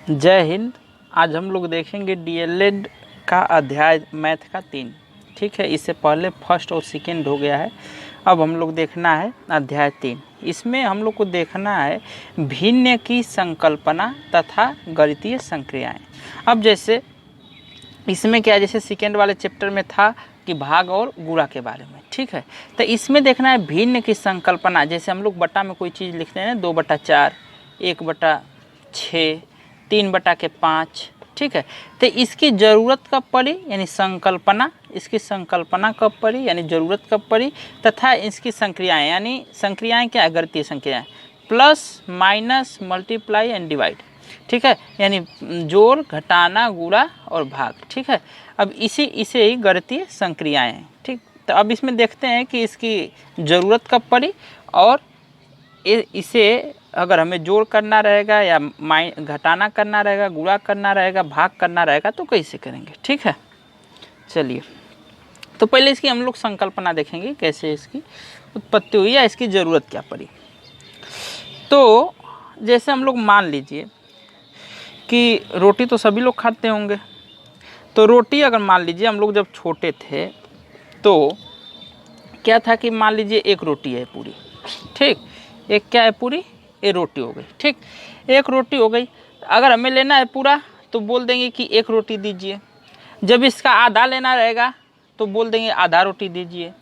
जय हिंद। आज हम लोग देखेंगे डीएलएड का अध्याय मैथ का 3। ठीक है, इससे पहले फर्स्ट और सेकेंड हो गया है। अब हम लोग देखना है अध्याय 3। इसमें हम लोग को देखना है भिन्न की संकल्पना तथा गणितीय संक्रियाएं। अब जैसे इसमें क्या है, जैसे सेकेंड वाले चैप्टर में था कि भाग और गुणा के बारे में। ठीक है, तो इसमें देखना है भिन्न की संकल्पना। जैसे हम लोग बटा में कोई चीज़ लिखते हैं 2/4, 1/6, 3/5। ठीक है, तो इसकी ज़रूरत कब पड़ी, यानी संकल्पना, इसकी संकल्पना कब पड़ी यानी ज़रूरत कब पड़ी, तथा इसकी संक्रियाएं, यानी संक्रियाएं क्या है, गणितीय संक्रियाएं, plus minus multiply and divide. ठीक है, यानी जोड़, घटाना, गुणा और भाग। ठीक है, अब इसे ही गणितीय संक्रियाएं हैं। ठीक, तो अब इसमें देखते हैं कि इसकी ज़रूरत कब पड़ी और इसे अगर हमें जोड़ करना रहेगा या घटाना करना रहेगा, गुणा करना रहेगा, भाग करना रहेगा तो कैसे करेंगे। ठीक है, चलिए तो पहले इसकी हम लोग संकल्पना देखेंगे, कैसे इसकी उत्पत्ति हुई या इसकी ज़रूरत क्या पड़ी। तो जैसे हम लोग मान लीजिए कि रोटी तो सभी लोग खाते होंगे, तो रोटी अगर मान लीजिए हम लोग जब छोटे थे तो क्या था कि मान लीजिए एक रोटी है पूरी। ठीक, एक क्या है पूरी, ये रोटी हो गई। ठीक, एक रोटी हो गई। अगर हमें लेना है पूरा तो बोल देंगे कि एक रोटी दीजिए। जब इसका आधा लेना रहेगा तो बोल देंगे आधा रोटी दीजिए।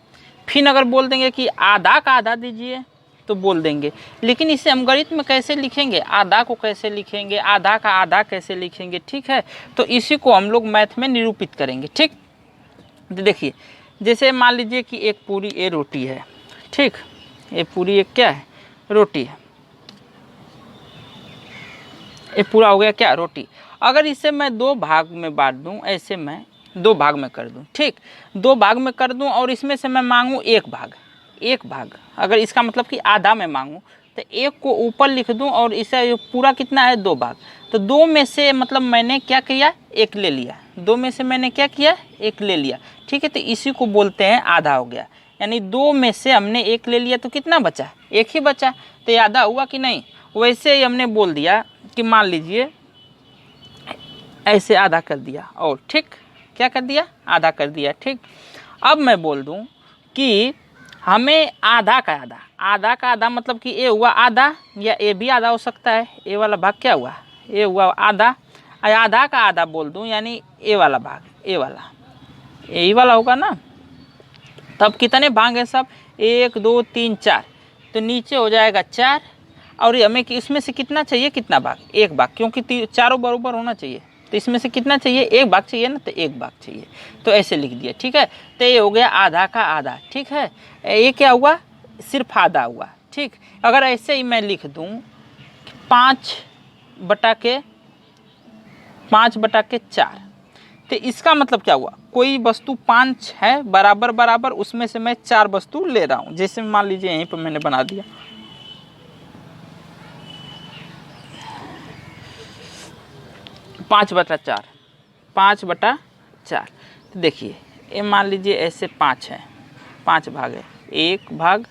फिर अगर बोल देंगे कि आधा का आधा दीजिए तो बोल देंगे। लेकिन इसे हम गणित में कैसे लिखेंगे, आधा को कैसे लिखेंगे, आधा का आधा कैसे लिखेंगे। ठीक है, तो इसी को हम लोग मैथ में निरूपित करेंगे। ठीक, तो देखिए जैसे मान लीजिए कि एक पूरी ये रोटी है। ठीक, ये पूरी एक क्या है, रोटी है। ये पूरा हो गया क्या, रोटी। अगर इसे मैं दो भाग में बांट दूं, ऐसे मैं दो भाग में कर दूं। ठीक, दो भाग में कर दूं और इसमें से मैं मांगूं एक भाग। अगर इसका मतलब कि आधा मैं मांगूं तो एक को ऊपर लिख दूं और इसे पूरा कितना है, दो भाग। तो दो में से मतलब मैंने क्या किया, एक ले लिया। दो में से मैंने क्या किया, एक ले लिया। ठीक है, तो इसी को बोलते हैं आधा हो गया। यानी दो में से हमने एक ले लिया तो कितना बचा, एक ही बचा। तो ये आधा हुआ कि नहीं। वैसे ही हमने बोल दिया कि मान लीजिए ऐसे आधा कर दिया और ठीक, क्या कर दिया, आधा कर दिया। ठीक, अब मैं बोल दूं कि हमें आधा का आधा मतलब कि ए हुआ आधा, या ए भी आधा हो सकता है। ए वाला भाग क्या हुआ, ए हुआ आधा। आधा का आधा बोल दूं यानी ए वाला भाग, ए वाला यही वाला होगा ना। तब कितने भाग हैं सब, 1 2 3 4, तो नीचे हो जाएगा 4। और हमें इसमें से कितना चाहिए, कितना भाग, एक भाग, क्योंकि चारों बराबर होना चाहिए। तो इसमें से कितना चाहिए, एक भाग चाहिए ना, तो एक भाग चाहिए। तो ऐसे लिख दिया। ठीक है, तो ये हो गया आधा का आधा। ठीक है, ये क्या हुआ, सिर्फ आधा हुआ। ठीक, अगर ऐसे ही मैं लिख दूं 5/4, तो इसका मतलब क्या हुआ, कोई वस्तु 5 है बराबर बराबर, उसमें से मैं 4 वस्तु ले रहा हूं। जैसे मान लीजिए यहीं पर मैंने बना दिया 5/4, 5/4। तो देखिए ये मान लीजिए ऐसे 5 है, 5 भाग है, 1 भाग,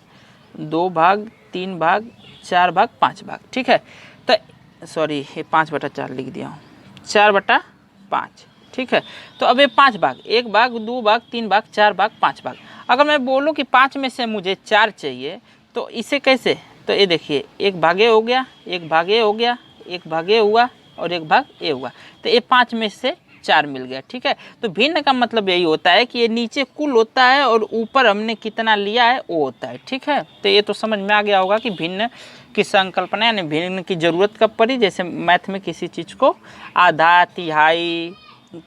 2 भाग, 3 भाग, 4 भाग, 5 भाग। ठीक है, तो सॉरी ये 5/4 लिख दिया हूँ, 4/5। ठीक है, तो अब ये 5 भाग, 1 भाग, 2 भाग, 3 भाग, 4 भाग, 5 भाग। अगर मैं बोलूँ कि 5 में से मुझे 4 चाहिए तो इसे कैसे, तो ये देखिए 1 भागे हो गया, 1 भागे हो गया, 1 भागे हुआ और 1 भाग ए हुआ। तो ये 5 में से 4 मिल गया। ठीक है, तो भिन्न का मतलब यही होता है कि ये नीचे कुल होता है और ऊपर हमने कितना लिया है वो होता है। ठीक है, तो ये तो समझ में आ गया होगा कि भिन्न की संकल्पना यानी भिन्न की ज़रूरत कब पड़ी। जैसे मैथ में किसी चीज़ को आधा तिहाई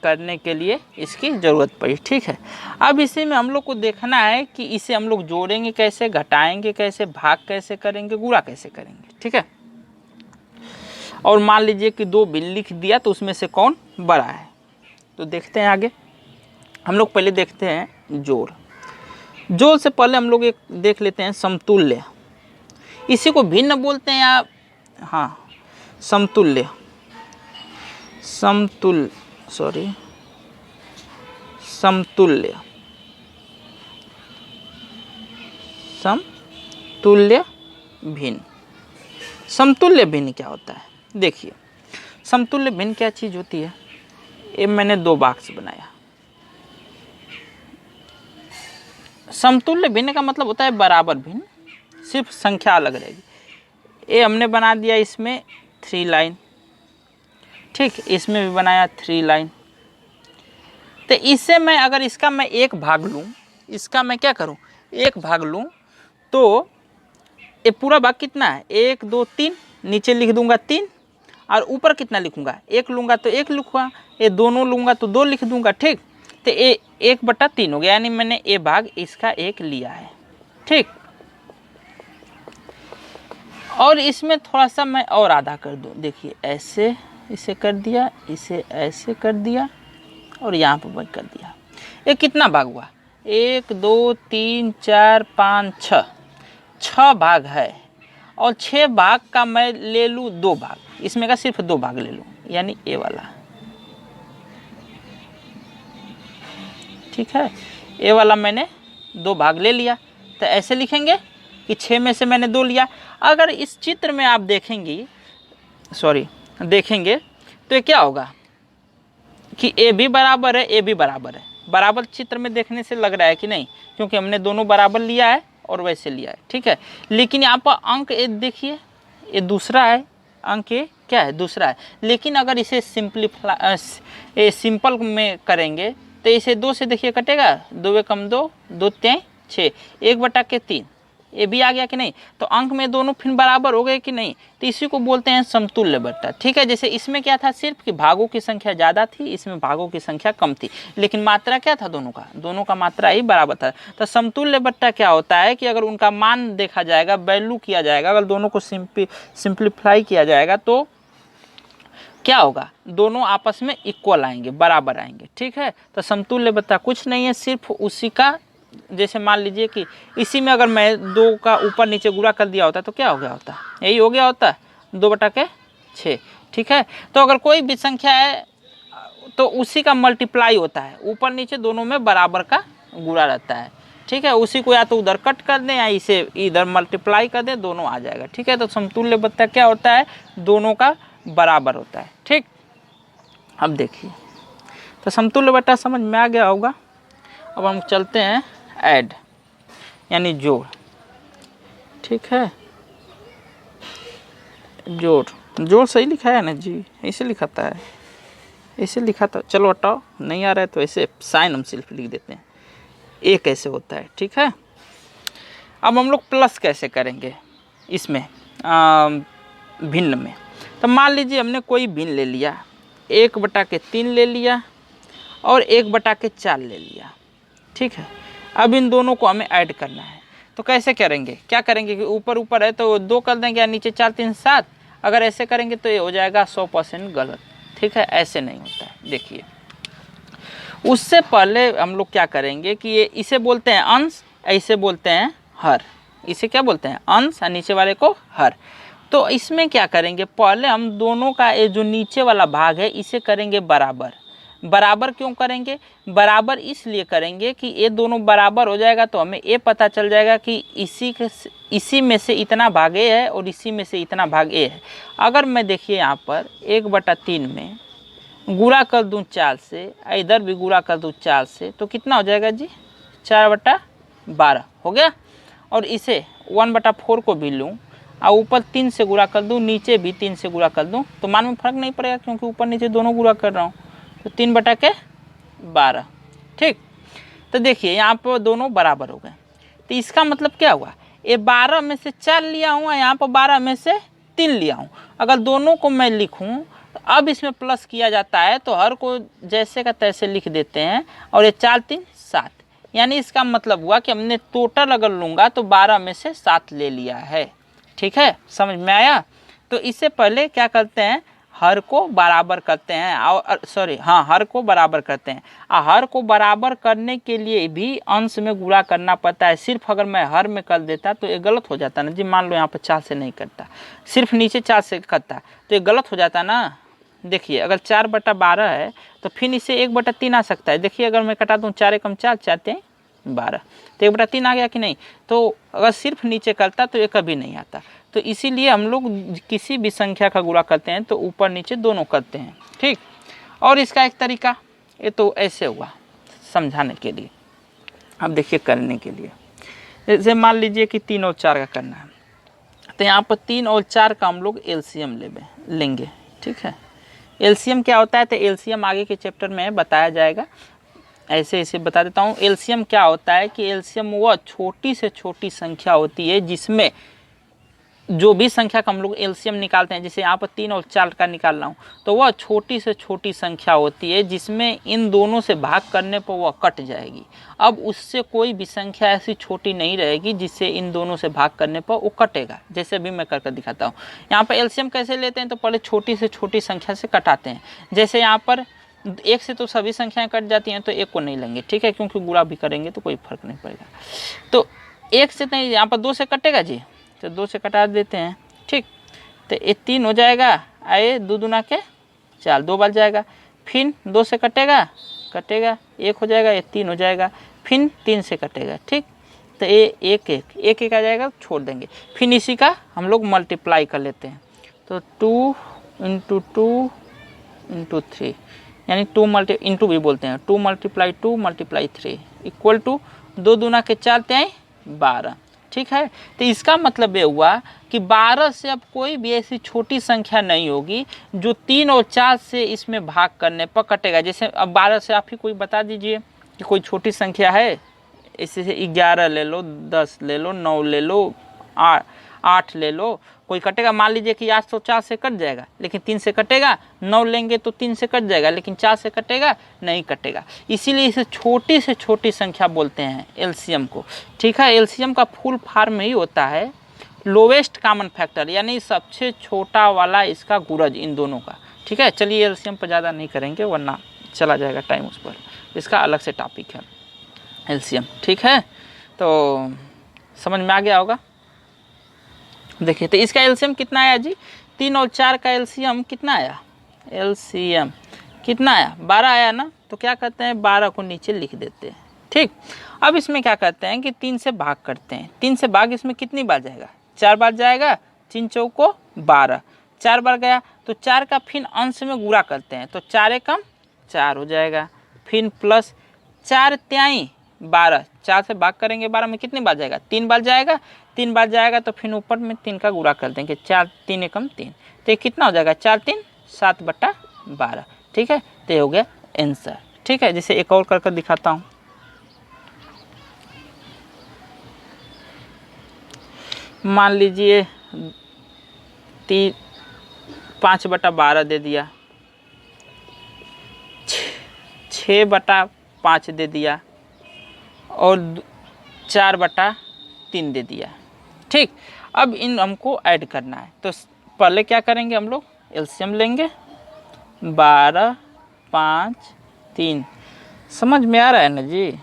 करने के लिए इसकी ज़रूरत पड़ी। ठीक है, अब इसी में हम लोग को देखना है कि इसे हम लोग जोड़ेंगे कैसे, घटाएंगे कैसे, भाग कैसे करेंगे, गुणा कैसे करेंगे। ठीक है, और मान लीजिए कि 2 भी लिख दिया तो उसमें से कौन बड़ा है। तो देखते हैं आगे। हम लोग पहले देखते हैं जोड़। जोड़ से पहले हम लोग एक देख लेते हैं समतुल्य। इसी को भिन्न बोलते हैं या हाँ समतुल्य, समतुल्य भिन्न। समतुल्य भिन्न क्या होता है, देखिए समतुल्य भिन्न क्या चीज़ होती है? ये मैंने 2 बॉक्स बनाया। समतुल्य भिन्न का मतलब होता है बराबर भिन्न, सिर्फ संख्या अलग रहेगी। ये हमने बना दिया इसमें 3 लाइन, ठीक, इसमें भी बनाया 3 लाइन। तो इससे मैं अगर इसका मैं एक भाग लूँ, इसका मैं क्या करूँ, एक भाग लूँ, तो ये पूरा भाग कितना है, 1 2 3, नीचे लिख दूंगा 3, और ऊपर कितना लिखूंगा, 1 लूँगा तो 1 लिखूँगा, ये दोनों लूँगा तो 2 लिख दूंगा, ठीक। तो ये 1/3 हो गया, यानी मैंने ये भाग इसका 1 लिया है, ठीक। और इसमें थोड़ा सा मैं और आधा कर दूँ, देखिए ऐसे इसे कर दिया, इसे ऐसे कर दिया, और यहाँ पर मैं कर दिया। ये कितना भाग हुआ, 1 2 3 4 5 6 भाग है, और 6 भाग का मैं ले लूँ 2 भाग, इसमें का सिर्फ 2 भाग ले लूँ, यानी ये वाला, ठीक है। ये वाला मैंने 2 भाग ले लिया। तो ऐसे लिखेंगे कि 6 में से मैंने 2 लिया। अगर इस चित्र में आप देखेंगे तो ये क्या होगा कि ए भी बराबर है, ए भी बराबर है। बराबर चित्र में देखने से लग रहा है कि नहीं, क्योंकि हमने दोनों बराबर लिया है और वैसे लिया है, ठीक है। लेकिन यहाँ पर अंक ए देखिए, ये दूसरा है, अंक ए क्या है, दूसरा है। लेकिन अगर इसे सिंपल में करेंगे तो इसे 2 से देखिए कटेगा, 2 कम 2, 2 3 6, 1/3, ये भी आ गया कि नहीं। तो अंक में दोनों फिर बराबर हो गए कि नहीं, तो इसी को बोलते हैं समतुल्य बट्टा, ठीक है। जैसे इसमें क्या था, सिर्फ कि भागों की संख्या ज़्यादा थी, इसमें भागों की संख्या कम थी, लेकिन मात्रा क्या था, दोनों का मात्रा ही बराबर था। तो समतुल्य बट्टा क्या होता है कि अगर उनका मान देखा जाएगा, वैल्यू किया जाएगा, अगर दोनों को सिंप्लीफाई किया जाएगा तो क्या होगा, दोनों आपस में इक्वल आएंगे, बराबर आएंगे, ठीक है। तो समतुल्य बट्टा कुछ नहीं है, सिर्फ उसी का, जैसे मान लीजिए कि इसी में अगर मैं 2 का ऊपर नीचे गुणा कर दिया होता तो क्या हो गया होता, यही हो गया होता, 2/6, ठीक है। तो अगर कोई भी संख्या है तो उसी का मल्टीप्लाई होता है, ऊपर नीचे दोनों में बराबर का गुणा रहता है, ठीक है। उसी को या तो उधर कट कर दें या इसे इधर मल्टीप्लाई कर दें, दोनों आ जाएगा, ठीक है। तो समतुल्य बट्टा क्या होता है, दोनों का बराबर होता है, ठीक। अब देखिए, तो समतुल्य बट्टा समझ में आ गया होगा। अब हम चलते हैं ऐड यानी जोड़, ठीक है। जोड़ सही लिखा है ना जी, ऐसे लिखा था, ऐसे लिखा था, चलो हटाओ, नहीं आ रहा है तो ऐसे साइन हम सिर्फ लिख देते हैं, ये कैसे होता है, ठीक है। अब हम लोग प्लस कैसे करेंगे इसमें भिन्न में। तो मान लीजिए हमने कोई भिन्न ले लिया, 1/3 ले लिया और 1/4 ले लिया, ठीक है। अब इन दोनों को हमें ऐड करना है, तो कैसे करेंगे, क्या करेंगे कि ऊपर ऊपर है तो 2 कर देंगे, या नीचे 4 3 7, अगर ऐसे करेंगे तो ये हो जाएगा 100% गलत, ठीक है। ऐसे नहीं होता है, देखिए। उससे पहले हम लोग क्या करेंगे कि ये इसे बोलते हैं अंश, ऐसे बोलते हैं हर, इसे क्या बोलते हैं, अंश, और नीचे वाले को हर। तो इसमें क्या करेंगे, पहले हम दोनों का ये जो नीचे वाला भाग है इसे करेंगे बराबर। बराबर क्यों करेंगे, बराबर इसलिए करेंगे कि ये दोनों बराबर हो जाएगा तो हमें ये पता चल जाएगा कि इसी में से इतना भाग ए है और इसी में से इतना भाग ए है। अगर मैं देखिए यहाँ पर 1/3 में गुणा कर दूँ 4 से, इधर भी गुणा कर दूँ 4 से, तो कितना हो जाएगा जी, 4/12 हो गया। और इसे 1/4 को भी लूँ और ऊपर 3 से गुणा कर दूँ, नीचे भी 3 से गुणा कर दूँ, तो मान में फर्क नहीं पड़ेगा क्योंकि ऊपर नीचे दोनों गुणा कर रहा हूँ, तो 3/12, ठीक। तो देखिए यहाँ पर दोनों बराबर हो गए, तो इसका मतलब क्या हुआ, ये 12 में से 4 लिया हूँ और यहाँ पर 12 में से 3 लिया हूँ। अगर दोनों को मैं लिखूँ तो अब इसमें प्लस किया जाता है, तो हर को जैसे का तैसे लिख देते हैं, और ये 4 3 7, यानी इसका मतलब हुआ कि हमने टोटल अगर लूँगा तो 12 में से 7 ले लिया है, ठीक है। समझ में आया। तो इससे पहले क्या करते हैं, हर को बराबर करते हैं, और हर को बराबर करते हैं। हर को बराबर करने के लिए भी अंश में गुणा करना पड़ता है। सिर्फ अगर मैं हर में कर देता तो ये गलत हो जाता ना जी, मान लो यहाँ पर 4 से नहीं करता, सिर्फ नीचे 4 से करता, तो ये गलत हो जाता ना। देखिए अगर 4/12 है तो फिर इसे 1/3 आ सकता है। देखिए अगर मैं कटा दूँ 4 कम 4 4 12, तो 1/3 आ गया कि नहीं। तो अगर सिर्फ नीचे करता तो ये कभी नहीं आता। तो इसीलिए हम लोग किसी भी संख्या का गुणा करते हैं तो ऊपर नीचे दोनों करते हैं, ठीक। और इसका एक तरीका, ये तो ऐसे हुआ समझाने के लिए। अब देखिए करने के लिए, जैसे मान लीजिए कि 3 और 4 का करना है, तो यहाँ पर 3 और 4 का हम लोग एलसीएम लेंगे, ठीक है। एलसीएम क्या होता है, तो एलसीएम आगे के चैप्टर में बताया जाएगा, ऐसे बता देता हूँ। एलसीएम क्या होता है कि एलसीएम वह छोटी से छोटी संख्या होती है जिसमें जो भी संख्या का हम लोग एलसीएम निकालते हैं, जैसे यहाँ पर 3 और 4 का निकाल रहा हूँ, तो वह छोटी से छोटी संख्या होती है जिसमें इन दोनों से भाग करने पर वह कट जाएगी। अब उससे कोई भी संख्या ऐसी छोटी नहीं रहेगी जिससे इन दोनों से भाग करने पर वो कटेगा। जैसे अभी मैं करके दिखाता हूँ। यहाँ पर एलसीएम कैसे लेते हैं, तो पहले छोटी से छोटी संख्या से कटाते हैं। जैसे यहाँ पर 1 से तो सभी संख्याएँ कट जाती हैं, तो 1 को नहीं लेंगे, ठीक है, क्योंकि गुणा भी करेंगे तो कोई फर्क नहीं पड़ेगा। तो 1 से नहीं, यहाँ पर 2 से कटेगा जी, तो 2 से कटा देते हैं, ठीक। तो ये 3 हो जाएगा, आए 2 दूना के 4, 2 बार जाएगा। फिर 2 से कटेगा, 1 हो जाएगा, ये 3 हो जाएगा। फिर 3 से कटेगा, ठीक। तो ये 1 आ जाएगा, छोड़ देंगे। फिर इसी का हम लोग मल्टीप्लाई कर लेते हैं, तो 2 × 2 × 3, यानी 2 इंटू भी बोलते हैं, 2 × 2 × 3 इक्वल टू 2 दूना के 4 त्याई 12, ठीक है। तो इसका मतलब ये हुआ कि 12 से अब कोई भी ऐसी छोटी संख्या नहीं होगी जो 3 और 4 से इसमें भाग करने पर कटेगा। जैसे अब 12 से आप ही कोई बता दीजिए कि कोई छोटी संख्या है, इससे 11 ले लो, 10 ले लो, 9 ले लो, 8 ले लो, कोई कटेगा। मान लीजिए कि 8 तो 4 से कट जाएगा, लेकिन 3 से कटेगा। 9 लेंगे तो 3 से कट जाएगा, लेकिन 4 से कटेगा नहीं कटेगा। इसीलिए इसे छोटी से छोटी संख्या बोलते हैं एलसीएम को, ठीक है। एलसीएम का फुल फॉर्म ही होता है लोवेस्ट कॉमन फैक्टर, यानी सबसे छोटा वाला इसका गुणज इन दोनों का, ठीक है। चलिए एलसीएम पर ज़्यादा नहीं करेंगे वरना चला जाएगा टाइम उस पर, इसका अलग से टॉपिक है एलसीएम, ठीक है। तो समझ में आ गया होगा। देखिए तो इसका एलसीएम कितना आया जी, 3 और 4 का एलसीएम कितना आया, एलसीएम कितना आया, 12 आया ना। तो क्या करते हैं, 12 को नीचे लिख देते हैं, ठीक। अब इसमें क्या करते हैं कि 3 से भाग करते हैं। 3 से भाग इसमें कितनी बार जाएगा, 4 बार जाएगा। 3 चौको 12, 4 बार गया तो 4 का फिर अंश में गुणा करते हैं, तो 4 एकम 4 हो जाएगा। फिर प्लस 4 त्याई 12, 4 से भाग करेंगे 12 में कितनी बार जाएगा, 3 बार जाएगा। 3 बार जाएगा तो फिर ऊपर में 3 का गुणा कर देंगे, 4 3 एकम 3, तो ये कितना हो जाएगा, 4 3 7/12, ठीक है। तो ये हो गया आंसर, ठीक है। जैसे एक और करके दिखाता हूँ। मान लीजिए 5/12 दे दिया, 6/5 दे दिया और 4/3 दे दिया, ठीक। अब इन हमको ऐड करना है, तो पहले क्या करेंगे, हम लोग एलसीएम लेंगे। 12 5 3, समझ में आ रहा है ना जी।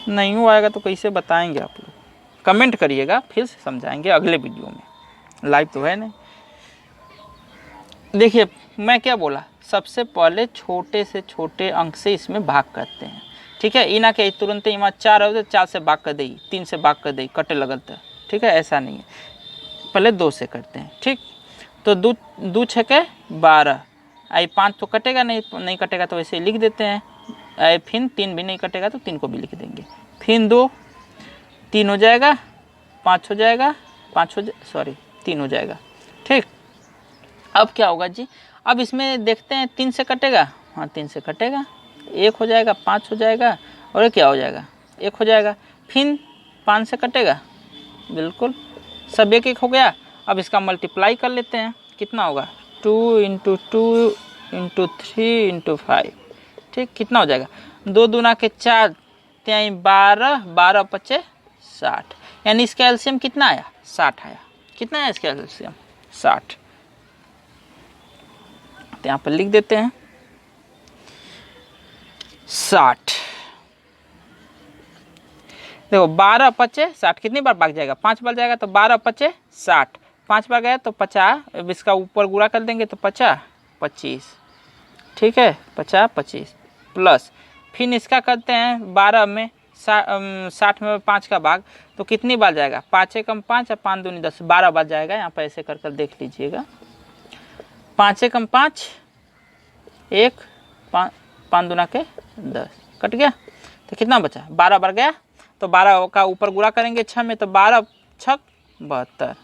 नहीं हुआ आएगा तो कैसे बताएंगे आप लोग, कमेंट करिएगा, फिर से समझाएंगे अगले वीडियो में, लाइव तो है नहीं। देखिए मैं क्या बोला, सबसे पहले छोटे से छोटे अंक से इसमें भाग करते हैं, ठीक है। इना के तुरंत ही 4 हो तो 4 से भाग कर दी, 3 से भाग कर दी, कटे लगता है, ठीक है। ऐसा नहीं है, पहले 2 से करते हैं, ठीक। तो 2 छके 12, आई 5 तो कटेगा नहीं कटेगा तो वैसे ही लिख देते हैं। आई फिर 3 भी नहीं कटेगा तो 3 को भी लिख देंगे। फिर 2 3 हो जाएगा, 5 हो जाएगा, 3 हो जाएगा, ठीक। अब क्या होगा जी, अब इसमें देखते हैं 3 से कटेगा, हाँ 3 से कटेगा, 1 हो जाएगा, 5 हो जाएगा और ये क्या हो जाएगा, 1 हो जाएगा। फिर 5 से कटेगा, बिल्कुल सब 1 हो गया। अब इसका मल्टीप्लाई कर लेते हैं, कितना होगा, 2 × 2 × 3 × 5, ठीक। कितना हो जाएगा, 2 दूना के 4 त्याई 12, 12 × 5 60, यानी इसका एलसीएम कितना आया, 60 आया। कितना है इसका एलसीएम, 60। तो यहाँ पर लिख देते हैं 60। देखो 12 × 5 60 कितनी बार भाग जाएगा, 5 बार जाएगा, तो 12 × 5 60, 5 बार गया तो 50, अब इसका ऊपर गुणा कर देंगे तो 50 25, ठीक है। 50 25 प्लस फिर इसका करते हैं 12 में 60 में 5 का भाग, तो कितनी बार जाएगा? 5 एकम 5 और 5 दूनी 10, 12 बार जाएगा। यहाँ पर ऐसे कर देख लीजिएगा, 5 एकम 5, 1, 5 दूना के 10, कट गया। तो कितना बचा? 12 बार गया। तो 12 का ऊपर गुणा करेंगे 6 में, तो 12 छक 72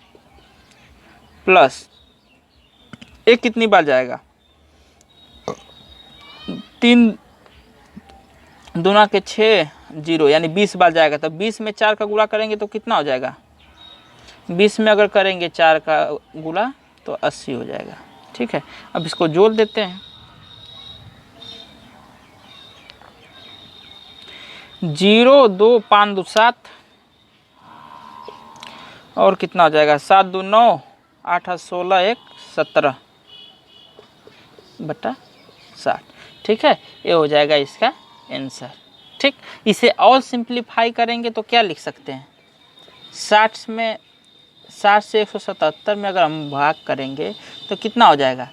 प्लस 1 कितनी बार जाएगा? 3 दूना के 6, 0 यानी 20 बार जाएगा। तो 20 में 4 का गुणा करेंगे तो कितना हो जाएगा? 20 में अगर करेंगे 4 का गुणा तो 80 हो जाएगा। ठीक है, अब इसको जोड़ देते हैं। 0, 2, 5 2 7 और कितना हो जाएगा? 7 2 9, 8 16, 1 17 बटा 60। ठीक है, ये हो जाएगा इसका आंसर। ठीक, इसे और सिंप्लीफाई करेंगे तो क्या लिख सकते हैं? 60 से 177 में अगर हम भाग करेंगे तो कितना हो जाएगा?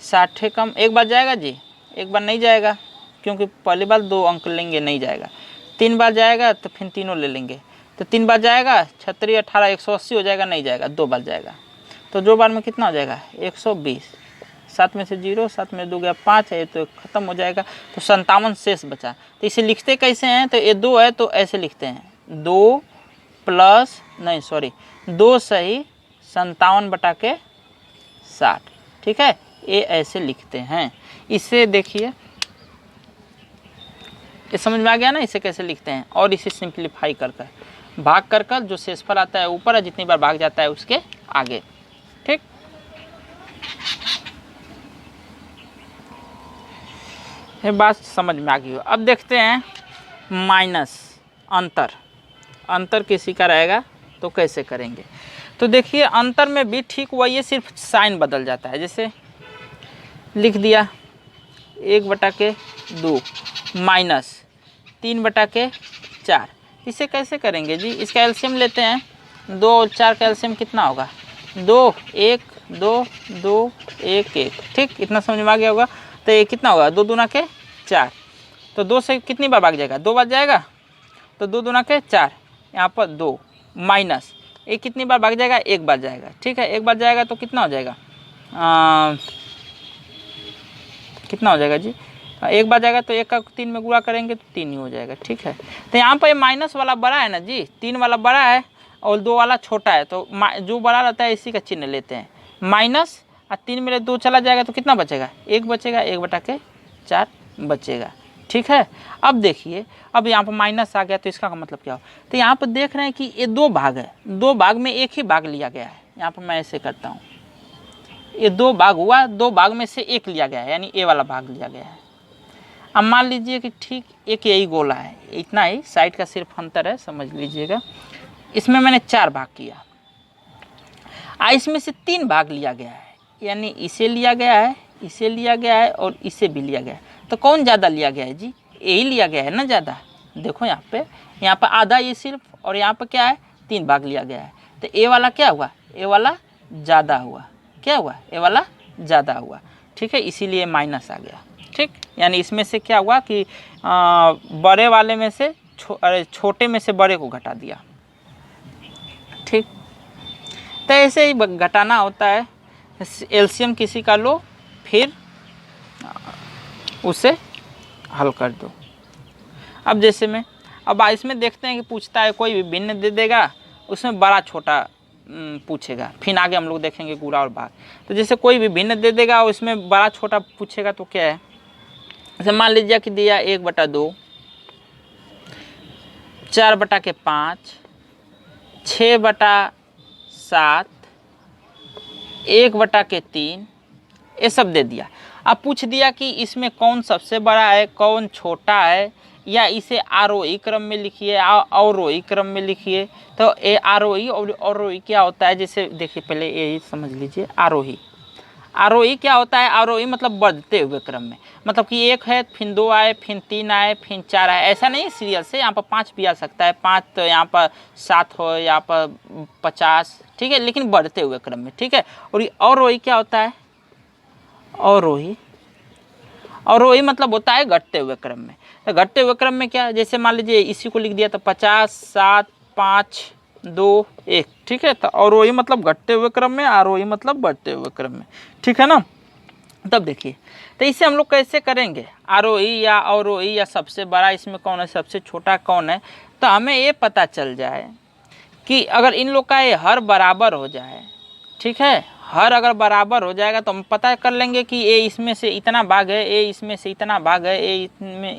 60 कम 1 बार जाएगा जी? 1 बार नहीं जाएगा, क्योंकि पहली बार 2 अंक लेंगे, नहीं जाएगा। 3 बार जाएगा तो फिर तीनों ले लेंगे, तो 3 बार जाएगा 36 18 180 हो जाएगा, नहीं जाएगा। 2 बार जाएगा, तो 2 बार में कितना हो जाएगा? 120। 7 में से 0, 7 में 2 गया 5 है, तो ख़त्म हो जाएगा। तो 57 शेष बचा। तो इसे लिखते कैसे हैं? तो ये 2 है तो ऐसे लिखते हैं, 2 प्लस नहीं सॉरी 2 सही 57 बटा के 60। ठीक है, ये ऐसे लिखते हैं। इसे देखिए, ये समझ में आ गया ना इसे कैसे लिखते हैं? और इसे सिंप्लीफाई कर भाग कर जो शेषफल आता है ऊपर है, जितनी बार भाग जाता है उसके आगे। ठीक, ये बात समझ में आ गई हो। अब देखते हैं माइनस, अंतर किसी का रहेगा तो कैसे करेंगे? तो देखिए अंतर में भी ठीक वही है, सिर्फ साइन बदल जाता है। जैसे लिख दिया 1/2 माइनस 3/4। इसे कैसे करेंगे जी? इसका एलसीएम लेते हैं। 2 और 4 का एलसीएम कितना होगा? 2 1 2 2 1 1। ठीक, इतना समझ में आ गया होगा। तो ये कितना होगा? 2 दूना के 4। तो 2 से कितनी बार भाग जाएगा? 2 बार जाएगा। तो 2 दूना के 4, यहाँ पर 2 माइनस ये कितनी बार भाग जाएगा? 1 बार जाएगा। ठीक है, 1 बार जाएगा तो कितना हो जाएगा? कितना हो जाएगा जी? 1 बार जाएगा तो 1 का 3 में गुणा करेंगे तो 3 ही हो जाएगा। ठीक है, तो यहाँ पर ये माइनस वाला बड़ा है ना जी, 3 वाला बड़ा है और 2 वाला छोटा है। तो जो बड़ा रहता है इसी का चिन्ह लेते हैं, माइनस और 3 में 2 चला जाएगा तो कितना बचेगा? 1 बचेगा, 1/4 बचेगा। ठीक है, अब देखिए, अब यहाँ पर माइनस आ गया तो इसका मतलब क्या हो? तो यहाँ पर देख रहे हैं कि ये 2 भाग है, 2 भाग में एक ही भाग लिया गया है। यहाँ पर मैं ऐसे करता हूँ, ये 2 भाग हुआ, 2 भाग में से 1 लिया गया है, यानी ए वाला भाग लिया गया है। अब मान लीजिए कि ठीक एक यही गोला है, इतना ही साइड का सिर्फ अंतर है, समझ लीजिएगा। इसमें मैंने 4 भाग किया, इसमें से 3 भाग लिया गया है, यानी इसे लिया गया है, इसे लिया गया है और इसे भी लिया गया है। तो कौन ज़्यादा लिया गया है जी? यही लिया गया है ना ज़्यादा। देखो यहाँ पे आधा ये सिर्फ, और यहाँ पे क्या है? 3 भाग लिया गया है। तो ए वाला क्या हुआ? ए वाला ज़्यादा हुआ। क्या हुआ? ए वाला ज़्यादा हुआ। ठीक है, इसीलिए माइनस आ गया। ठीक, यानी इसमें से क्या हुआ कि बड़े वाले में से छोटे में से बड़े को घटा दिया। ठीक, तो ऐसे ही घटाना होता है। एलसीएम किसी का लो, फिर उसे हल कर दो। अब जैसे में अब इसमें देखते हैं कि पूछता है कोई भी भिन्न दे देगा, उसमें बड़ा छोटा पूछेगा, फिर आगे हम लोग देखेंगे गुणा और भाग। तो जैसे कोई भी भिन्न दे देगा, उसमें बड़ा छोटा पूछेगा तो क्या है? जैसे मान लीजिए कि दिया 1/2, 4/5, 6/7, 1/3, ये सब दे दिया। अब पूछ दिया कि इसमें कौन सबसे बड़ा है, कौन छोटा है, या इसे आरोही क्रम में लिखिए, अवरोही क्रम में लिखिए। तो ये आरोही और अवरोही क्या होता है? जैसे देखिए, पहले यही समझ लीजिए। आरोही क्या होता है? आरोही मतलब बढ़ते हुए क्रम में, मतलब कि 1 है, फिर 2 आए, फिर 3 आए, फिर 4 आए, ऐसा नहीं सीरियल से। यहाँ पर 5 भी आ सकता है, 5 तो यहाँ पर 7 हो, यहाँ पर 50। ठीक है, लेकिन बढ़ते हुए क्रम में। ठीक है, और ये अवरोही क्या होता है? अवरोही मतलब होता है घटते हुए क्रम में। तो घटते हुए क्रम में क्या, जैसे मान लीजिए इसी को लिख दिया तो 50, 7, 5, 2, 1, ठीक है। तो अवरोही मतलब घटते हुए क्रम में, आरोही मतलब बढ़ते हुए क्रम में, ठीक है ना। तब देखिए, तो इसे हम लोग कैसे करेंगे, आरोही या अवरोही या सबसे बड़ा इसमें कौन है, सबसे छोटा कौन है। तो हमें ये पता चल जाए कि अगर इन लोग का ये हर बराबर हो जाए, ठीक है, हर अगर बराबर हो जाएगा तो हम पता कर लेंगे कि ए इसमें से इतना भाग है, ए इसमें से इतना भाग है, ए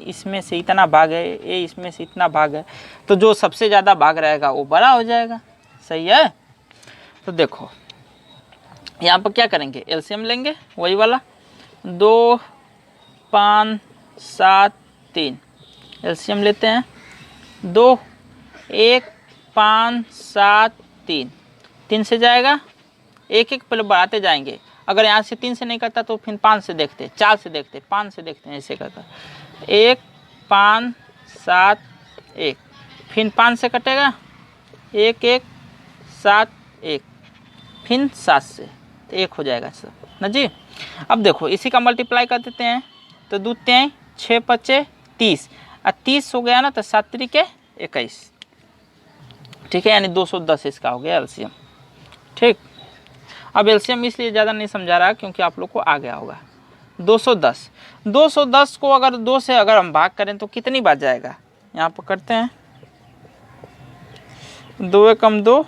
इसमें से इतना भाग है, ए इसमें से इतना भाग है। तो जो सबसे ज़्यादा भाग रहेगा वो बड़ा हो जाएगा, सही है। तो देखो यहाँ पर क्या करेंगे, एलसीएम लेंगे वही वाला, 2, 5, 7, 3, एलसीएम लेते हैं। 2, 1, 5, 7, 3, 3 से जाएगा, एक एक पहले बढ़ाते जाएंगे। अगर यहाँ से 3 से नहीं करता तो फिर 5 से देखते, 4 से देखते, 5 से देखते हैं, ऐसे करता। 1, 5, 7, 1, फिर 5 से कटेगा, 1, 1, 7, 1, फिर 7 से, तो 1 हो जाएगा सब ना जी। अब देखो इसी का मल्टीप्लाई कर देते हैं, तो 2 3 6 5 30, और 30 हो गया ना, तो 7 3 21, ठीक है, यानी 210 इसका हो गया एलसीएम, ठीक। अब एलसीएम इसलिए ज़्यादा नहीं समझा रहा क्योंकि आप लोग को आ गया होगा। 210, 210 को अगर 2 से अगर हम भाग करें तो कितनी बार जाएगा, यहाँ पर करते हैं, 2 एकम 2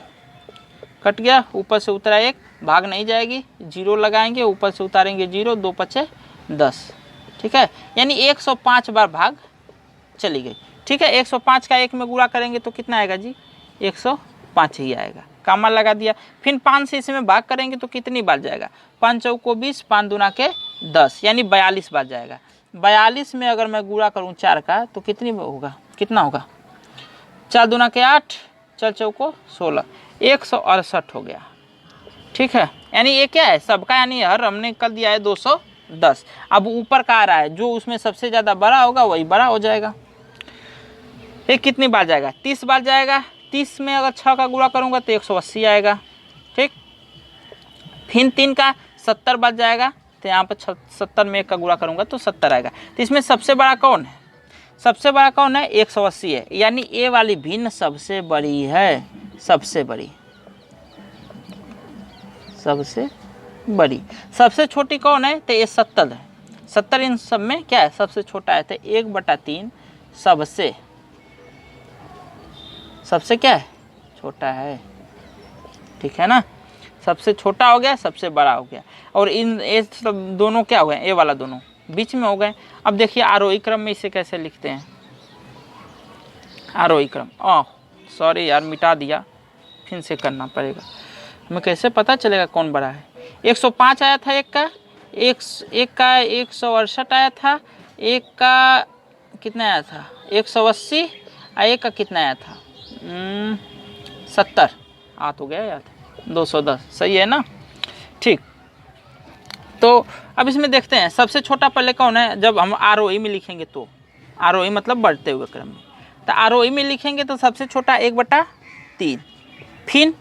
कट गया, ऊपर से उतरा 1, भाग नहीं जाएगी, 0 लगाएंगे, ऊपर से उतारेंगे 0, 2 5 10, ठीक है, यानी 105 बार भाग चली गई, ठीक है। 105 का 1 में गुणा करेंगे तो कितना आएगा जी, 105 ही आएगा, कामा लगा दिया। फिर 5 से इसमें भाग करेंगे तो कितनी बार जाएगा, 5 चौको 20, 5 दूना के 10, यानी 42 बार जाएगा। 42 में अगर मैं गुणा करूँ 4 का तो कितनी होगा, कितना होगा, 4 दूना के 8, 4 चौको 16, 168 हो गया, ठीक है। यानी ये क्या है सबका, यानी हर हमने कर दिया है 210। अब ऊपर का आ रहा है, जो उसमें सबसे ज़्यादा बड़ा होगा वही बड़ा हो जाएगा। ये कितनी बार जाएगा, 30 बार जाएगा। 30 में अगर 6 का गुणा करूँगा तो 180 आएगा, ठीक। फिर 3 का 70 बार जाएगा, तो यहाँ पर 70 में 1 का गुणा करूँगा तो 70 आएगा। तो इसमें सबसे बड़ा कौन है, सबसे बड़ा कौन है, 180 है, यानी ये वाली भिन्न सबसे बड़ी है, सबसे बड़ी, सबसे बड़ी। सबसे छोटी कौन है, तो ये 70 है, 70 इन सब में क्या है, सबसे छोटा है। तो 1/3 सबसे, सबसे क्या है, छोटा है, ठीक है ना। सबसे छोटा हो गया, सबसे बड़ा हो गया, और इन ये सब दोनों क्या हो गए, ये वाला दोनों बीच में हो गए। अब देखिए आरोही क्रम में इसे कैसे लिखते हैं, आरोही क्रम, सॉरी यार मिटा दिया, फिर से करना पड़ेगा, हमें कैसे पता चलेगा कौन बड़ा है। 105 आया था एक का, एक का 168 आया था, एक का कितना आया था 180, और एक का कितना आया था 70, आ तो गया याद, 210, सही है ना, ठीक। तो अब इसमें देखते हैं सबसे छोटा पहले कौन है, जब हम आरोही में लिखेंगे तो, आरोही मतलब बढ़ते हुए क्रम में, तो आरोही में लिखेंगे तो सबसे छोटा 1/3, फिर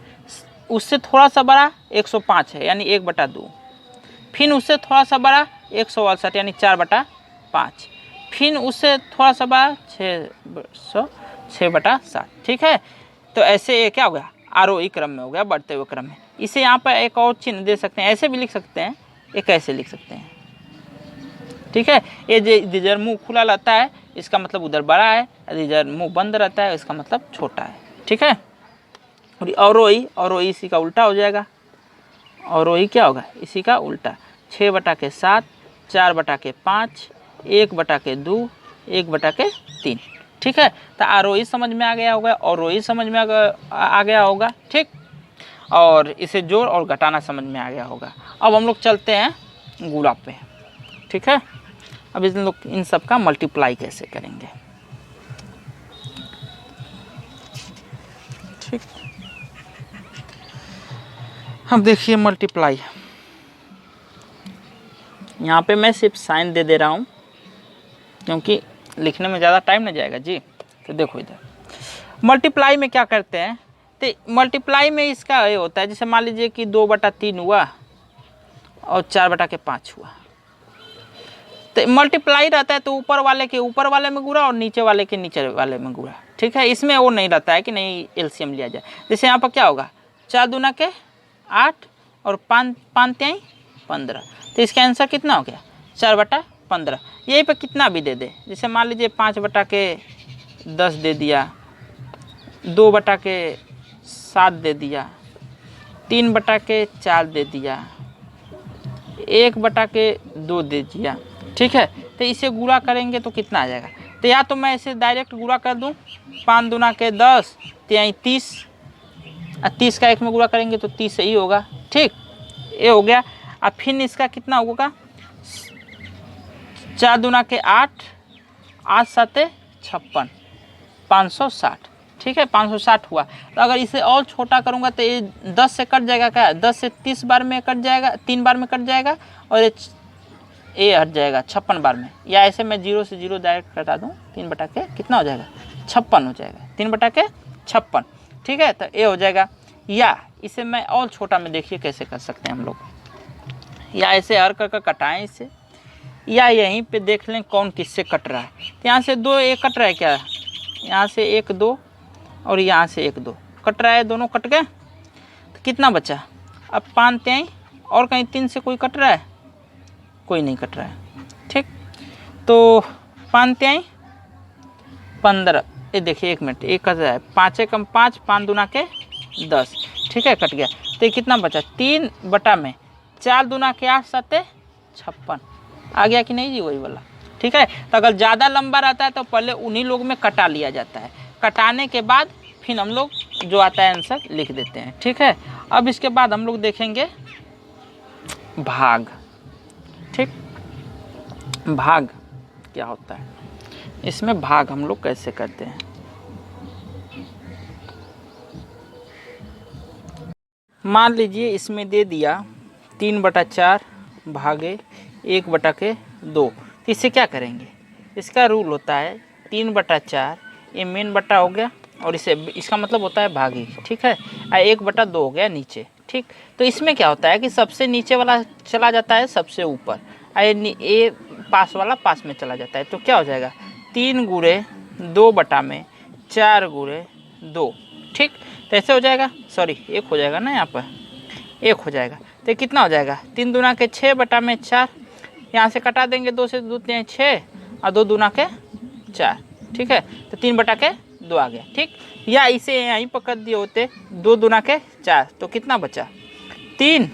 उससे थोड़ा सा बड़ा 105 है, यानी 1/2, फिर उससे थोड़ा सा बड़ा 168, यानी 4/5, फिर उससे थोड़ा सा बड़ा 6/7, ठीक है। तो ऐसे ये क्या हो गया, आरोही क्रम में हो गया, बढ़ते हुए क्रम में। इसे यहाँ पर एक और चिन्ह दे सकते हैं, ऐसे भी लिख सकते हैं, एक ऐसे लिख सकते हैं, ठीक है। ये जिधर मुंह खुला रहता है इसका मतलब उधर बड़ा है, जिधर मुंह बंद रहता है इसका मतलब छोटा है, ठीक है। और अवरोही इसी का उल्टा हो जाएगा, अवरोही क्या होगा, इसी का उल्टा, 6/7, 4/5, 1/2, 1/3, ठीक है। तो आरोही समझ में आ गया होगा, अवरोही समझ में आ गया होगा, ठीक। और इसे जोड़ और घटाना समझ में आ गया होगा। अब हम लोग चलते हैं गुणा पे, ठीक है। अब इस लोग इन सब का मल्टीप्लाई कैसे करेंगे, ठीक। अब देखिए मल्टीप्लाई, यहाँ पे मैं सिर्फ साइन दे दे रहा हूँ क्योंकि लिखने में ज़्यादा टाइम नहीं जाएगा जी। तो देखो इधर मल्टीप्लाई में क्या करते हैं, तो मल्टीप्लाई में इसका ये होता है, जैसे मान लीजिए कि 2/3 हुआ और 4/5 हुआ, तो मल्टीप्लाई रहता है तो ऊपर वाले के ऊपर वाले में गुणा और नीचे वाले के नीचे वाले में गुणा, ठीक है। इसमें वो नहीं रहता है कि नहीं एलसीएम लिया जाए। जैसे यहाँ पर क्या होगा, 4 दूना के 8 और 5 तिहाई 15, तो इसका आंसर कितना हो गया 4/15। यहीं पर कितना भी दे दे, जैसे मान लीजिए 5/10 दे दिया, 2/7 दे दिया, 3/4 दे दिया, 1/2 दे दिया, ठीक है। तो इसे गुणा करेंगे तो कितना आ जाएगा, तो या तो मैं इसे डायरेक्ट गुणा कर दूं, 5 दूना के 10 तिहाई 30, 30 का 1 में गुणा करेंगे तो 30 सही होगा, ठीक। ये हो गया। अब फिर इसका कितना होगा, 4 दूना के 8, 8 7 56, 560, ठीक है, 560 हुआ। तो अगर इसे और छोटा करूँगा तो ये 10 से कट जाएगा, क्या 10 से 30 बार में कट जाएगा, 3 बार में कट जाएगा, और ये हट जाएगा 56 बार में। या ऐसे मैं 0 से 0 डायरेक्ट कटा दूँ, 3/के कितना हो जाएगा 56 हो जाएगा, 3/56, ठीक है। तो ये हो जाएगा। या इसे मैं और छोटा में देखिए कैसे कर सकते हैं हम लोग, या ऐसे हर कर कटाएँ इसे, या यहीं पे देख लें कौन किससे कट रहा है। तो यहाँ से 2 1 कट रहा है, क्या यहाँ से 1 2 और यहाँ से 1 2 कट रहा है, दोनों कट गए। तो कितना बचा, अब 5 तिहाई, और कहीं 3 से कोई कट रहा है, कोई नहीं कट रहा है, ठीक। तो 5 तिहाई 15, ये देखिए 1 मिनट, एक कट रहा है, 5 कम 5, 5 दूना के 10, ठीक है, कट गया। तो ये कितना बचा, 3 में 4 दूना के 8 7 56 आ गया कि नहीं जी, वही वाला, ठीक है। तो अगर ज़्यादा लंबा रहता है तो पहले उन्हीं लोग में कटा लिया जाता है, कटाने के बाद फिर हम लोग जो आता है आंसर लिख देते हैं, ठीक है। अब इसके बाद हम लोग देखेंगे भाग, ठीक। भाग क्या होता है, इसमें भाग हम लोग कैसे करते हैं। मान लीजिए इसमें दे दिया 3/4 भागे 1/2, तो इससे क्या करेंगे, इसका रूल होता है 3/4, ये मेन बटा हो गया, और इसे इसका मतलब होता है भागी, ठीक है, 1/2 हो गया नीचे, ठीक। तो इसमें क्या होता है कि सबसे नीचे वाला चला जाता है सबसे ऊपर, ये पास वाला पास में चला जाता है। तो क्या हो जाएगा, 3 गुणे 2/4 ठीक। तो ऐसे हो जाएगा, सॉरी 1 हो जाएगा ना, यहाँ पर 1 हो जाएगा। तो कितना हो जाएगा, 3 दूना के 6/4, यहाँ से कटा देंगे, 2 से 2 तिहाई 6 और 2 दूना के 4, ठीक है। तो 3/2 आ गया, ठीक। या इसे यहीं पर कर दिए होते 2 दूना के 4, तो कितना बचा 3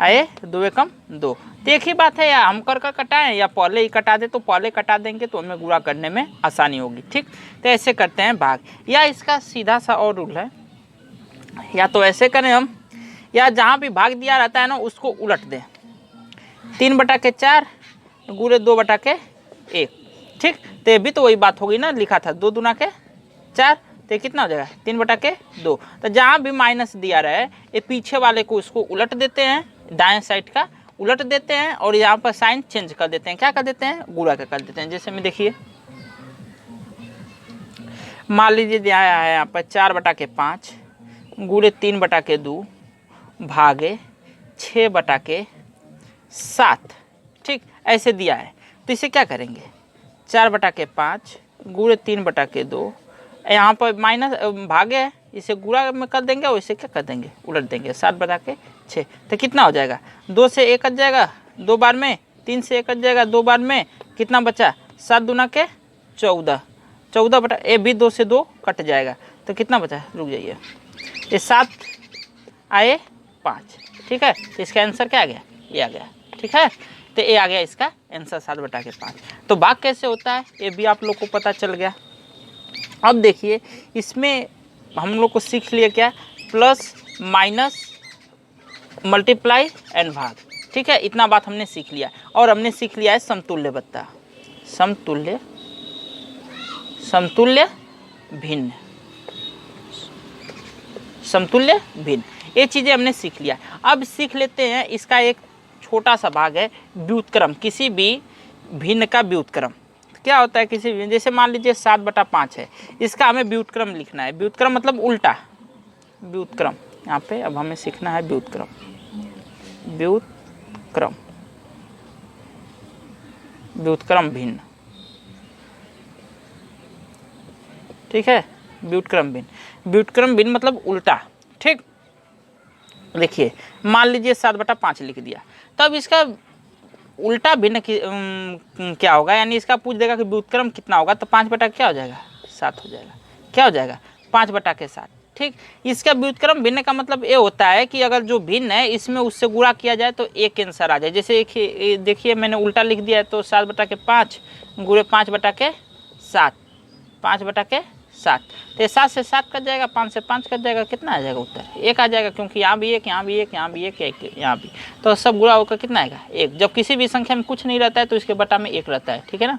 आए, 2 एकम 2। तो एक ही बात है, या हम कर कटाएं या पहले ही कटा दे, तो पहले कटा देंगे तो हमें गुणा करने में आसानी होगी, ठीक। तो ऐसे करते हैं भाग। या इसका सीधा सा और रूल है, या तो ऐसे करें हम, या जहाँ भी भाग दिया रहता है ना उसको उलट दें, 3/4 गुणे 2/1, ठीक। तो ये भी तो वही बात होगी ना, लिखा था 2 दूना के 4, तो कितना हो जाएगा 3/2। तो जहाँ भी माइनस दिया रहा है, ये पीछे वाले को उसको उलट देते हैं, दाएं साइड का उलट देते हैं, और यहाँ पर साइन चेंज कर देते हैं, क्या कर देते हैं, गुणा कर देते हैं। जैसे में देखिए, मान लीजिए दिया है यहाँ पर 4/5 गुणे 3/2 भागे 6/7, ठीक। ऐसे दिया है, तो इसे क्या करेंगे, 4/5 गुणे 3/2, यहाँ पर माइनस भागे है, इसे गुणा में कर देंगे, और इसे क्या कर देंगे, उलट देंगे, 7/6। तो कितना हो जाएगा, 2 से 1 कट जाएगा 2 बार में, 3 से 1 कट जाएगा 2 बार में, कितना बचा 7 दूना के 14, 14 ये भी 2 से 2 कट जाएगा, तो कितना बचा, रुक जाइए, ये 7 आए 5, ठीक है। तो इसका आंसर क्या आ गया, ये आ गया, ठीक है। तो ये आ गया इसका आंसर 7/5। तो भाग कैसे होता है ये भी आप लोग को पता चल गया। अब देखिए इसमें हम लोग को सीख लिया क्या, प्लस माइनस मल्टीप्लाई एंड भाग, ठीक है। इतना बात हमने सीख लिया, और हमने सीख लिया है समतुल्य बत्ता, समतुल्य भिन्न, समतुल्य भिन्न, ये चीज़ें हमने सीख लिया। अब सीख लेते हैं इसका एक छोटा सा भाग है व्युत्क्रम, किसी भी भिन्न का व्युत्क्रम। क्या होता है किसी भी, जैसे मान लीजिए 7/5 है, इसका हमें व्युत्क्रम लिखना है। व्युत्क्रम मतलब उल्टा, व्युत्क्रम यहाँ पे अब हमें सीखना है व्युत्क्रम, व्युत्क्रम व्युत्क्रम भिन्न, ठीक है, व्युत्क्रम भिन्न। व्युत्क्रम भिन्न मतलब उल्टा, ठीक। देखिए मान लीजिए 7/5 लिख दिया, तब इसका उल्टा भिन्न क्या होगा, यानी इसका पूछ देगा कि व्युत्क्रम कितना होगा, तो 5 क्या हो जाएगा, 7 हो जाएगा। क्या हो जाएगा, 5/7, ठीक। इसका व्युत्क्रम भिन्न का मतलब ये होता है कि अगर जो भिन्न है इसमें उससे गुणा किया जाए तो एक आंसर आ जाए। जैसे एक देखिए मैंने उल्टा लिख दिया है, तो 7/5 गुणे 5/7, 5/7, तो ये 7 से 7 कट जाएगा, 5 से 5 कट जाएगा, कितना आ जाएगा उत्तर, 1 आ जाएगा, क्योंकि यहाँ भी 1, यहाँ भी 1, यहाँ भी 1, यहाँ भी, तो सब गुणा होकर कितना आएगा, 1। जब किसी भी संख्या में कुछ नहीं रहता है तो इसके बटा में 1 रहता है, ठीक है ना।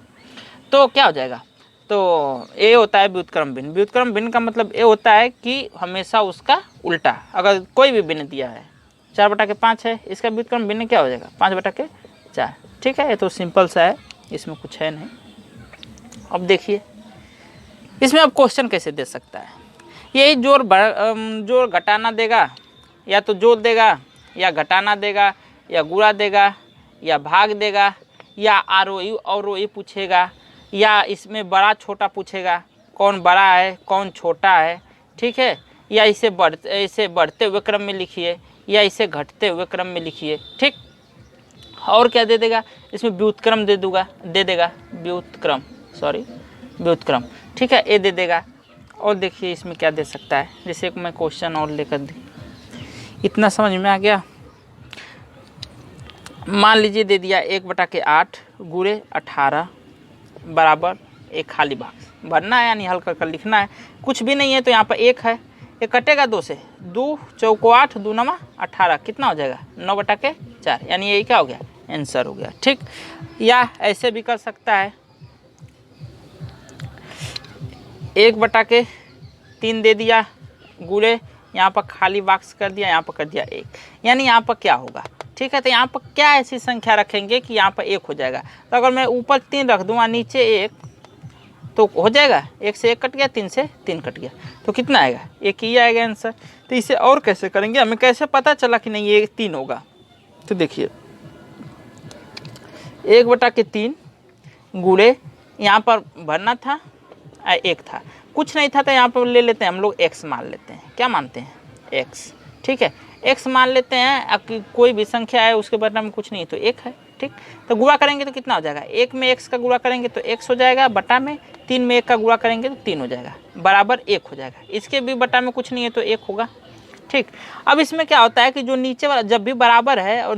तो क्या हो जाएगा, तो ये होता है व्युत्क्रम भिन्न। व्युत्क्रम भिन्न का मतलब ये होता है कि हमेशा उसका उल्टा, अगर कोई भी भिन्न दिया है 4/5 है, इसका व्युत्क्रम भिन्न क्या हो जाएगा, 5/4, ठीक है। ये तो सिंपल सा है, इसमें कुछ है नहीं। अब देखिए इसमें अब क्वेश्चन कैसे दे सकता है, यही जोड़ घटाना देगा, या तो जोड़ देगा, या घटाना देगा, या गुणा देगा, या भाग देगा, या आरोही अवरोही पूछेगा, या इसमें बड़ा छोटा पूछेगा, कौन बड़ा है कौन छोटा है, ठीक है, या इसे बढ़ते हुए क्रम में लिखिए, या इसे घटते हुए क्रम में लिखिए, ठीक। और क्या दे देगा, इसमें व्युत्क्रम दे देगा, व्युत्क्रम, ठीक है, ये दे देगा। और देखिए इसमें क्या दे सकता है, जैसे मैं क्वेश्चन और लेकर दी, इतना समझ में आ गया। मान लीजिए दे दिया 1/8 गुणे 18 बराबर एक खाली बॉक्स भरना है, यानी हल कर लिखना है, कुछ भी नहीं है तो यहाँ पर 1 है, ये कटेगा 2 से, 2 चौको 8, 2 9 18, कितना हो जाएगा 9/4, यानी यही क्या हो गया, आंसर हो गया, ठीक। या ऐसे भी कर सकता है, 1/3 दे दिया गुणे, यहाँ पर खाली बॉक्स कर दिया, यहाँ पर कर दिया 1, यानी यहाँ पर क्या होगा, ठीक है। तो यहाँ पर क्या ऐसी संख्या रखेंगे कि यहाँ पर 1 हो जाएगा, तो अगर मैं ऊपर 3 रख दूँ और नीचे 1 तो हो जाएगा, 1 से 1 कट गया, 3 से 3 कट गया, तो कितना आएगा, 1 ही आएगा आंसर। तो इसे और कैसे करेंगे, हमें कैसे पता चला कि नहीं ये 3 होगा, तो देखिए 1/3 गुणे, यहाँ पर भरना था 1 था, कुछ नहीं था तो यहाँ पर ले लेते हैं हम लोग x मान लेते हैं, क्या मानते हैं, x, ठीक है, x मान लेते हैं। अब कोई भी संख्या है उसके बटा में कुछ नहीं तो 1 है, ठीक। तो गुणा करेंगे तो कितना हो जाएगा, 1 में x का गुणा करेंगे तो x हो जाएगा, बटा में 3 में 1 का गुणा करेंगे तो 3 हो जाएगा, बराबर 1 हो जाएगा। इसके भी बटा में कुछ नहीं है तो 1 होगा, ठीक। अब इसमें क्या होता है कि जो नीचे वाला जब भी बराबर है और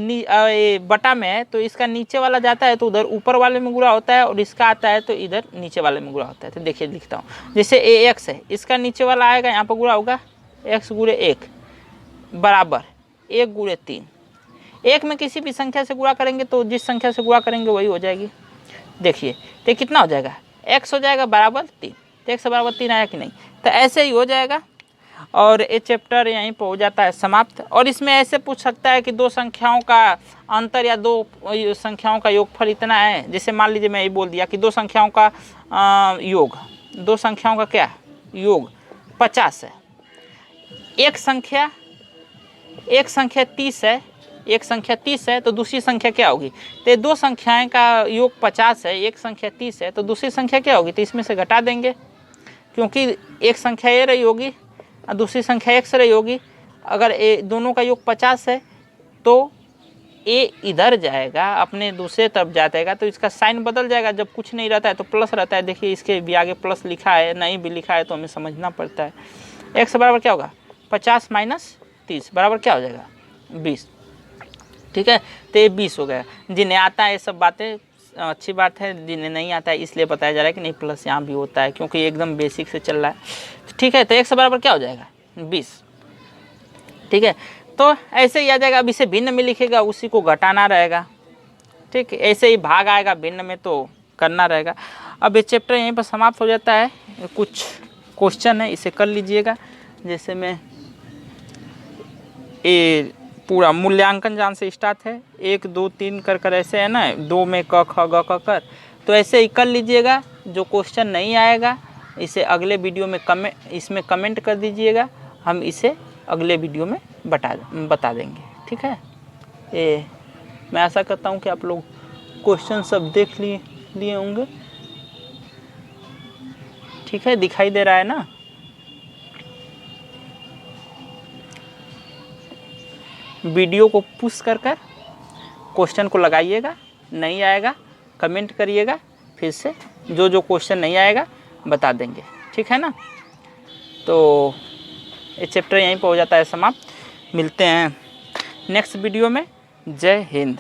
बटा में है तो इसका नीचे वाला जाता है तो उधर ऊपर वाले में गुणा होता है, और इसका आता है तो इधर नीचे वाले में गुणा होता है। तो देखिए लिखता हूँ, जैसे ax है, इसका नीचे वाला आएगा, यहाँ पर गुणा होगा x गुणे 1 बराबर 1 गुणे 3। 1 में किसी भी संख्या से गुणा करेंगे तो जिस संख्या से गुणा करेंगे वही हो जाएगी। देखिए तो कितना हो जाएगा, x हो जाएगा बराबर 3, तो x बराबर 3 आया कि नहीं, तो ऐसे ही हो जाएगा। और ये चैप्टर यहीं पर हो जाता है समाप्त। और इसमें ऐसे पूछ सकता है कि 2 संख्याओं का अंतर या 2 संख्याओं का योगफल इतना है। जैसे मान लीजिए मैं ये बोल दिया कि 2 संख्याओं का योग, 2 संख्याओं का क्या योग 50 है, एक संख्या 30 है, एक संख्या 30 है तो दूसरी संख्या क्या होगी, तो 2 संख्याएं का योग 50 है, एक संख्या 30 है तो दूसरी संख्या क्या होगी, तो इसमें से घटा देंगे, क्योंकि एक संख्या ये रही होगी और दूसरी संख्या x रही होगी। अगर दोनों का योग 50 है तो a इधर जाएगा, अपने दूसरे तरफ जाएगा, तो इसका साइन बदल जाएगा। जब कुछ नहीं रहता है तो प्लस रहता है। देखिए इसके भी आगे प्लस लिखा है, नहीं भी लिखा है तो हमें समझना पड़ता है। x बराबर क्या होगा 50 माइनस 30 बराबर क्या हो जाएगा 20, ठीक है। तो ये 20 हो गया। जिन्हें आता है ये सब बातें अच्छी बात है, जिन्हें नहीं आता है इसलिए बताया जा रहा है कि नहीं प्लस यहाँ भी होता है, क्योंकि एकदम बेसिक से चल रहा है, ठीक है। तो x बराबर क्या हो जाएगा 20, ठीक है। तो ऐसे ही आ जाएगा। अब इसे भिन्न में लिखेगा, उसी को घटाना रहेगा, ठीक। ऐसे ही भाग आएगा, भिन्न में तो करना रहेगा। अब ये चैप्टर यहीं पर समाप्त हो जाता है। कुछ क्वेश्चन है, इसे कर लीजिएगा। जैसे मैं ये पूरा मूल्यांकन जान से स्टार्ट है, 1 2 3 कर ऐसे है ना, 2 में क ख ग क कर, तो ऐसे ही कर लीजिएगा। जो क्वेश्चन नहीं आएगा इसे अगले वीडियो में इसमें कमेंट कर दीजिएगा, हम इसे अगले वीडियो में बता देंगे, ठीक है। मैं आशा करता हूँ कि आप लोग क्वेश्चन सब देख लिए होंगे। ठीक है, दिखाई दे रहा है ना। वीडियो को पुश कर क्वेश्चन को लगाइएगा, नहीं आएगा कमेंट करिएगा, फिर से जो क्वेश्चन नहीं आएगा बता देंगे। ठीक है ना। तो ये चैप्टर यहीं पर हो जाता है समाप्त। मिलते हैं नेक्स्ट वीडियो में। जय हिंद।